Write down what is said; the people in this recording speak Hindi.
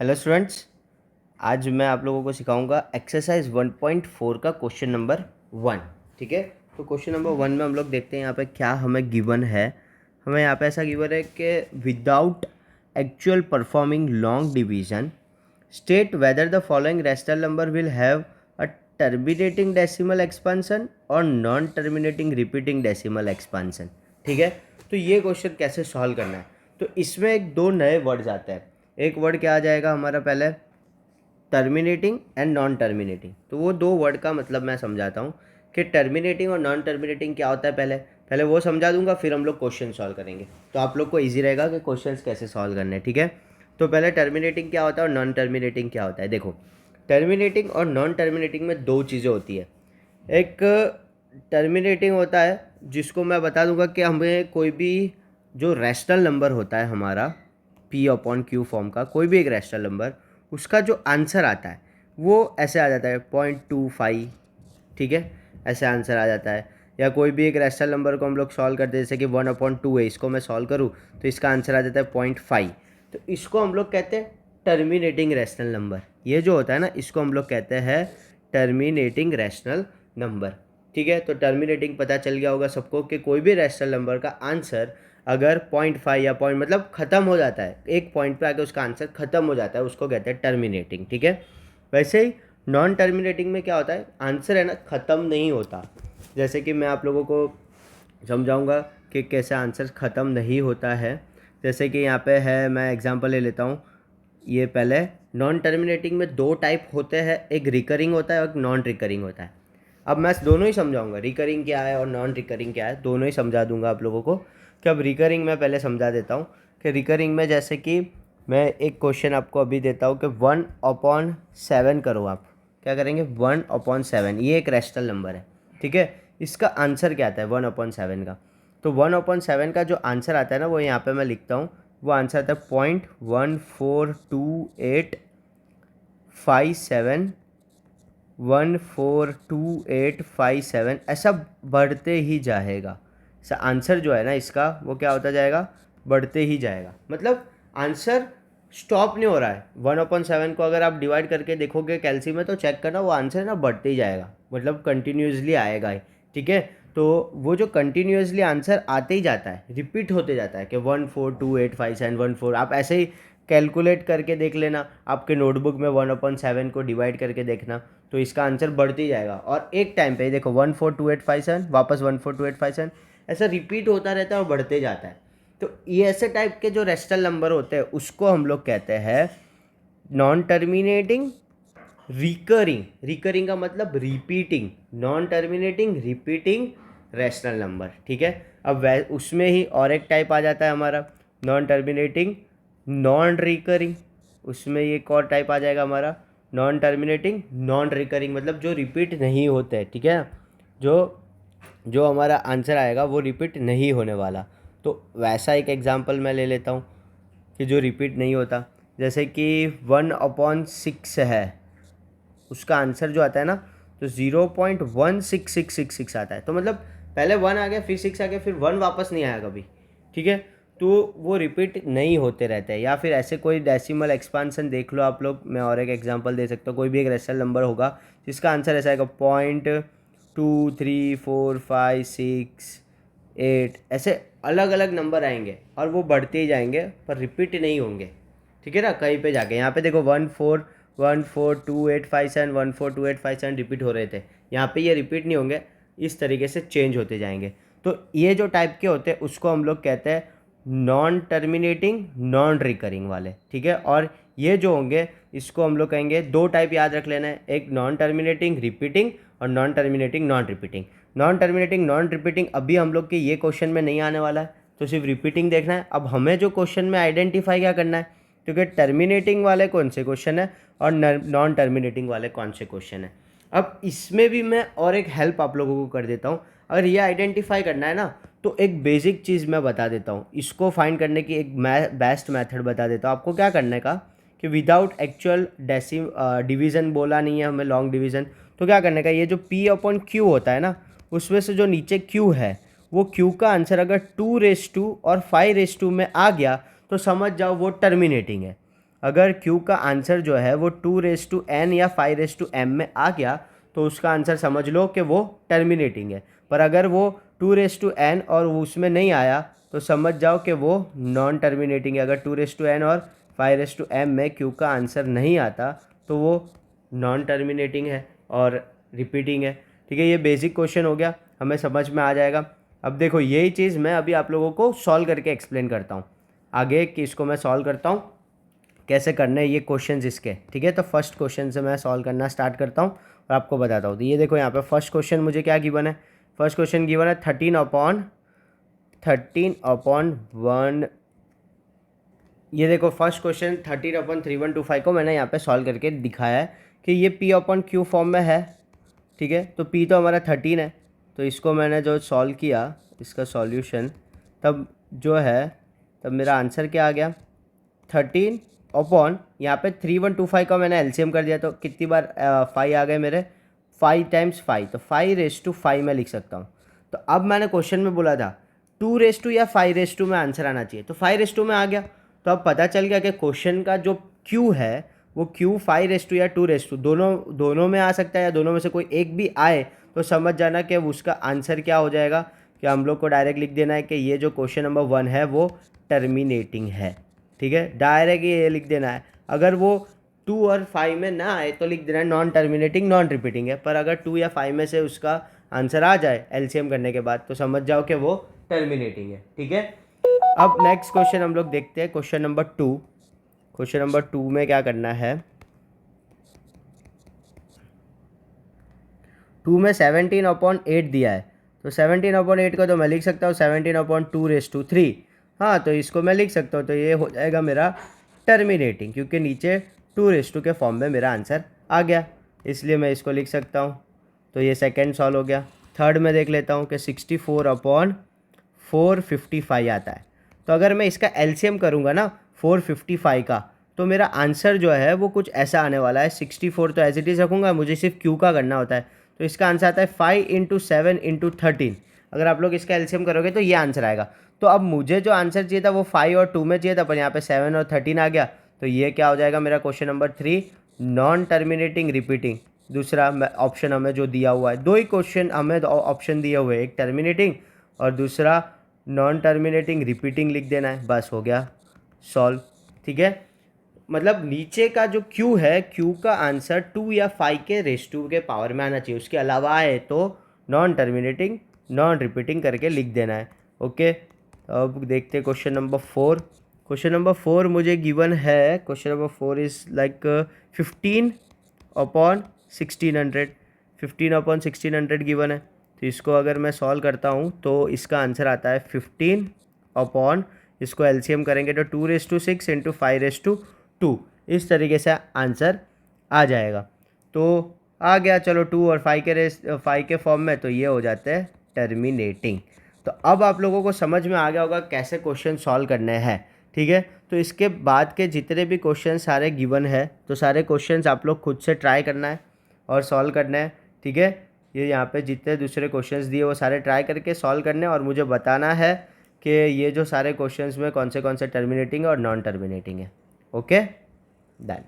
हेलो स्टूडेंट्स, आज मैं आप लोगों को सिखाऊंगा एक्सरसाइज 1.4 का क्वेश्चन नंबर 1। ठीक है, तो क्वेश्चन नंबर 1 में हम लोग देखते हैं यहाँ पे क्या हमें गिवन है। हमें यहाँ पे ऐसा गिवन है कि without actual performing long division state whether the following rational number will have a terminating decimal expansion और non terminating repeating decimal expansion. ठीक है, तो ये क्वेश्चन कैसे सॉल्व करना है। तो इसमें एक दो नए वर्ड्स आते हैं। एक वर्ड क्या आ जाएगा हमारा, पहले टर्मिनेटिंग एंड नॉन टर्मिनेटिंग। तो वो दो वर्ड का मतलब मैं समझाता हूँ कि टर्मिनेटिंग और नॉन टर्मिनेटिंग क्या होता है। पहले पहले वो समझा दूंगा, फिर हम लोग क्वेश्चन सॉल्व करेंगे, तो आप लोग को इजी रहेगा कि क्वेश्चंस कैसे सॉल्व करने हैं। ठीक है, तो पहले टर्मिनेटिंग क्या होता है और नॉन टर्मिनेटिंग क्या होता है। देखो, टर्मिनेटिंग और नॉन टर्मिनेटिंग में दो चीज़ें होती है। एक टर्मिनेटिंग होता है जिसको मैं बता दूंगा कि हमें कोई भी जो रैशनल नंबर होता है हमारा P/Q फॉर्म का कोई भी एक रैशनल नंबर, उसका जो आंसर आता है वो ऐसे आ जाता है 0.25। ठीक है, ऐसे आंसर आ जाता है। या कोई भी एक रैशनल नंबर को हम लोग सॉल्व करते हैं, जैसे कि 1/2 है, इसको मैं सॉल्व करूँ तो इसका आंसर आ जाता है 0.5। तो इसको हम लोग कहते हैं टर्मिनेटिंग रैशनल नंबर। ये जो होता है ना, इसको हम लोग कहते हैं टर्मिनेटिंग रैशनल नंबर। ठीक है, तो टर्मिनेटिंग पता चल गया होगा सबको कि कोई भी रैशनल नंबर का आंसर अगर 0.5 या पॉइंट मतलब ख़त्म हो जाता है, एक पॉइंट पे आके उसका आंसर ख़त्म हो जाता है, उसको कहते हैं टर्मिनेटिंग। ठीक है, वैसे ही नॉन टर्मिनेटिंग में क्या होता है, आंसर है ना ख़त्म नहीं होता। जैसे कि मैं आप लोगों को समझाऊंगा कि कैसे आंसर ख़त्म नहीं होता है। जैसे कि यहाँ पे है, मैं एग्जांपल ले लेता हूँ। ये पहले नॉन टर्मिनेटिंग में दो टाइप होते हैं, एक रिकरिंग होता है और एक नॉन रिकरिंग होता है। अब मैं दोनों ही समझाऊंगा, रिकरिंग क्या है और नॉन रिकरिंग क्या है, दोनों ही समझा दूंगा आप लोगों को। कि अब रिकरिंग में पहले समझा देता हूँ कि रिकरिंग में जैसे कि मैं एक क्वेश्चन आपको अभी देता हूँ कि 1/7 करो। आप क्या करेंगे, 1/7, ये एक रैशनल नंबर है। ठीक है, इसका आंसर क्या आता है 1/7 का। तो 1/7 का जो आंसर आता है ना, वो यहाँ पे मैं लिखता हूँ। वो आंसर आता है 0.142857 142,857, ऐसा बढ़ते ही जाएगा। ऐसा आंसर जो है ना इसका, वो क्या होता जाएगा, बढ़ते ही जाएगा। मतलब आंसर स्टॉप नहीं हो रहा है। 1/7 को अगर आप डिवाइड करके देखोगे कैलसी में, तो चेक करना वो आंसर ना बढ़ते ही जाएगा, मतलब कंटिन्यूसली आएगा ही। ठीक है, तो वो जो कंटिन्यूसली आंसर आते ही जाता है, रिपीट होते जाता है कि 142,857 आप ऐसे ही कैलकुलेट करके देख लेना, आपके नोटबुक में 1/7 को डिवाइड करके देखना, तो इसका आंसर बढ़ते ही जाएगा। और एक टाइम पे देखो 142,857 वापस 142,857, ऐसा रिपीट होता रहता है और बढ़ते जाता है। तो ये ऐसे टाइप के जो रेशनल नंबर होते हैं उसको हम लोग कहते हैं नॉन टर्मिनेटिंग रिकरिंग। रिकरिंग का मतलब repeating, non terminating repeating rational number. ठीक है, अब उसमें ही और एक टाइप आ जाता है हमारा नॉन टर्मिनेटिंग नॉन रिकरिंग। उसमें एक और टाइप आ जाएगा हमारा नॉन टर्मिनेटिंग नॉन रिकरिंग, मतलब जो रिपीट नहीं होते। ठीक है, जो जो हमारा आंसर आएगा वो रिपीट नहीं होने वाला। तो वैसा एक एग्जांपल मैं ले लेता हूँ कि जो रिपीट नहीं होता। जैसे कि 1/6 है, उसका आंसर जो आता है ना, तो 0.16666 आता है। तो मतलब पहले 1 आ गया, फिर 6 आ गया, फिर 1 वापस नहीं आया कभी। ठीक है, तो वो रिपीट नहीं होते रहते हैं। या फिर ऐसे कोई डेसिमल एक्सपांसन देख लो आप लोग, मैं और एक एग्जांपल दे सकता हूँ। कोई भी एक रैशनल नंबर होगा जिसका आंसर ऐसा आएगा 0.234568, ऐसे अलग अलग नंबर आएंगे और वो बढ़ते ही जाएंगे पर रिपीट नहीं होंगे। ठीक है ना, कहीं पे जाके यहाँ पे देखो 1414285 142,857 रिपीट हो रहे थे, यहाँ पे ये रिपीट नहीं होंगे, इस तरीके से चेंज होते जाएंगे। तो ये जो टाइप के होते हैं उसको हम लोग कहते हैं नॉन टर्मिनेटिंग नॉन रिकरिंग वाले। ठीक है, और ये जो होंगे इसको हम लोग कहेंगे, दो टाइप याद रख लेना है, एक नॉन टर्मिनेटिंग रिपीटिंग और non terminating non repeating. Non terminating non repeating अभी हम लोग के ये क्वेश्चन में नहीं आने वाला है, तो सिर्फ रिपीटिंग देखना है। अब हमें जो क्वेश्चन में आइडेंटिफाई क्या करना है, क्योंकि टर्मिनेटिंग वाले कौन से क्वेश्चन है और नॉन टर्मिनेटिंग वाले कौन से क्वेश्चन है। अब इसमें भी मैं और एक हेल्प आप लोगों को कर देता हूँ। अगर ये आइडेंटिफाई करना है ना, तो एक बेसिक चीज़ मैं बता देता हूँ। इसको फाइंड करने की एक बेस्ट मेथड बता देता हूँ आपको। क्या करने का कि विदाउट एक्चुअल डिवीज़न बोला नहीं है हमें, लॉन्ग डिवीज़न, तो क्या करने का, ये जो P/Q होता है ना, उसमें से जो नीचे Q है, वो Q का आंसर अगर 2 रेस टू और 5 रेस टू में आ गया तो समझ जाओ वो टर्मिनेटिंग है। अगर क्यू का आंसर जो है वो 2n या 5m में आ गया तो उसका आंसर समझ लो कि वो टर्मिनेटिंग है। पर अगर वो 2n और वो उसमें नहीं आया तो समझ जाओ कि वो नॉन टर्मिनेटिंग है। अगर 2n और 5m में क्यू का आंसर नहीं आता तो वो नॉन टर्मिनेटिंग है और रिपीटिंग है। ठीक है, ये बेसिक क्वेश्चन हो गया, हमें समझ में आ जाएगा। अब देखो यही चीज़ मैं अभी आप लोगों को सॉल्व करके एक्सप्लेन करता हूँ आगे कि इसको मैं सॉल्व करता हूँ कैसे करने हैं ये क्वेश्चंस इसके। ठीक है, तो फर्स्ट क्वेश्चन से मैं सॉल्व करना स्टार्ट करता हूँ और आपको बताता हूँ। तो ये देखो यहाँ पे फर्स्ट क्वेश्चन मुझे क्या गिवन है, फर्स्ट क्वेश्चन गिवन है 13/1। ये देखो फर्स्ट क्वेश्चन 13/3125 को मैंने यहाँ पे सॉल्व करके दिखाया है कि ये P/Q फॉर्म में है। ठीक है, तो P तो हमारा 13 है, तो इसको मैंने जो सॉल्व किया इसका सॉल्यूशन, तब जो है तब मेरा आंसर क्या आ गया 13 अपॉन यहाँ पे 3125 का मैंने एलसीएम कर दिया तो कितनी बार 5 आ गए मेरे 5 टाइम्स 5, तो 5/5 मैं लिख सकता हूँ। तो अब मैंने क्वेश्चन में बोला था 2 या 5 में आंसर आना चाहिए, तो 5 में आ गया। तो अब पता चल गया कि क्वेश्चन का जो क्यू है वो क्यू 5 या 2 दोनों में आ सकता है या दोनों में से कोई एक भी आए तो समझ जाना कि उसका आंसर क्या हो जाएगा कि हम लोग को डायरेक्ट लिख देना है कि ये जो क्वेश्चन नंबर 1 है वो टर्मिनेटिंग है। ठीक है, डायरेक्ट ये लिख देना है। अगर वो 2 और 5 में ना आए तो लिख देना है नॉन टर्मिनेटिंग नॉन रिपीटिंग है, पर अगर 2 या 5 में से उसका आंसर आ जाए एलसीएम करने के बाद तो समझ जाओ कि वो टर्मिनेटिंग है। ठीक है, अब नेक्स्ट क्वेश्चन हम लोग देखते हैं, क्वेश्चन नंबर 2। क्वेश्चन नंबर 2 में क्या करना है, 2 में 17/8 दिया है, तो 17/8 को तो मैं लिख सकता हूँ 17/2/3। हाँ, तो इसको मैं लिख सकता हूँ, तो ये हो जाएगा मेरा टर्मिनेटिंग, क्योंकि नीचे 2 के फॉर्म में मेरा आंसर आ गया, इसलिए मैं इसको लिख सकता हूँ। तो ये सेकेंड सॉल्व हो गया। थर्ड में देख लेता हूँ कि 64/455 आता है। तो अगर मैं इसका एलसीएम करूँगा ना 455 का, तो मेरा आंसर जो है वो कुछ ऐसा आने वाला है। 64 तो एज इट इज़ रखूँगा, मुझे सिर्फ क्यू का करना होता है, तो इसका आंसर आता है 5 × 7 × 13। अगर आप लोग इसका एलसीएम करोगे तो ये आंसर आएगा। तो अब मुझे जो आंसर चाहिए था वो 5 और 2 में चाहिए था, पर यहाँ पे 7 और 13 आ गया, तो ये क्या हो जाएगा मेरा question number 3 non terminating repeating. दूसरा ऑप्शन हमें जो दिया हुआ है, दो ही क्वेश्चन हमें ऑप्शन दिए हुए हैं, एक टर्मिनेटिंग और दूसरा नॉन टर्मिनेटिंग रिपीटिंग लिख देना है, बस हो गया सॉल्व। ठीक है, मतलब नीचे का जो क्यू है, क्यू का आंसर 2 या 5 के रेशटू के पावर में आना चाहिए, उसके अलावा आए तो नॉन टर्मिनेटिंग नॉन रिपीटिंग करके लिख देना है। ओके, अब देखते हैं क्वेश्चन नंबर 4। क्वेश्चन नंबर 4 मुझे गिवन है, question number 4 is like 15/1600। 15/1600 given है, तो इसको अगर मैं सॉल्व करता हूँ तो इसका आंसर आता है 15 इसको एलसीएम करेंगे तो 2/6 × 5/2, इस तरीके से आंसर आ जाएगा। तो आ गया, चलो 2 और 5 के फॉर्म में, तो ये हो जाते हैं टर्मिनेटिंग। तो अब आप लोगों को समझ में आ गया होगा कैसे क्वेश्चन सॉल्व करने हैं। ठीक है, तो इसके बाद के जितने भी क्वेश्चन सारे गिवन है, तो सारे क्वेश्चंस आप लोग खुद से ट्राई करना है और सॉल्व करना है। ठीक है, ये यहाँ पे जितने दूसरे क्वेश्चंस दिए वो सारे ट्राई करके सॉल्व करने और मुझे बताना है कि ये जो सारे क्वेश्चंस में कौन से टर्मिनेटिंग है और नॉन टर्मिनेटिंग है। Okay, done.